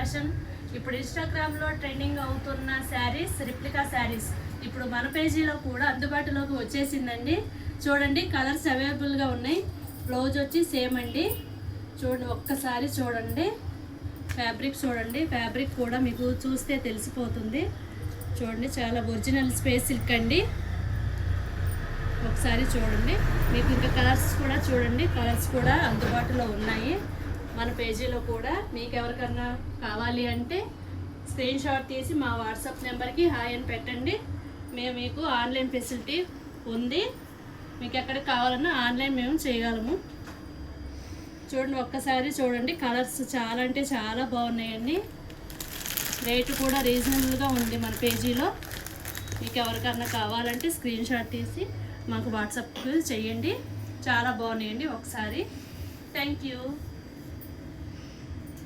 Fashion. ఇప్పుడు ఇన్స్టాగ్రామ్లో trending అవుతున్న శారీస్, రిప్లికా శారీస్ ఇప్పుడు మన పేజీలో కూడా అందుబాటులోకి వచ్చేసిందండి. చూడండి, కలర్స్ అవైలబుల్గా ఉన్నాయి. బ్లౌజ్ వచ్చి సేమ్ అండి. చూడండి, ఒక్కసారి చూడండి, ఫ్యాబ్రిక్ చూడండి. ఫ్యాబ్రిక్ కూడా మీకు చూస్తే తెలిసిపోతుంది. చూడండి, చాలా ఒరిజినల్ స్పేస్ సిల్క్ అండి. ఒకసారి చూడండి. మీకు ఇంకా కలర్స్ కూడా చూడండి, కలర్స్ కూడా అందుబాటులో ఉన్నాయి మన పేజీలో కూడా. మీకు ఎవరికన్నా కావాలి అంటే స్క్రీన్ షాట్ తీసి మా వాట్సాప్ నెంబర్కి హాయ్ అని పెట్టండి. మేము మీకు ఆన్లైన్ ఫెసిలిటీ ఉంది. మీకు ఎక్కడికి కావాలన్నా ఆన్లైన్ మేము చేయగలము. చూడండి, ఒక్కసారి చూడండి. కలర్స్ చాలా అంటే చాలా బాగున్నాయండి. రేటు కూడా రీజనబుల్గా ఉంది మన పేజీలో. మీకు ఎవరికన్నా కావాలంటే స్క్రీన్ షాట్ తీసి మాకు వాట్సాప్ చేయండి. చాలా బాగున్నాయండి. ఒకసారి థ్యాంక్ యూ.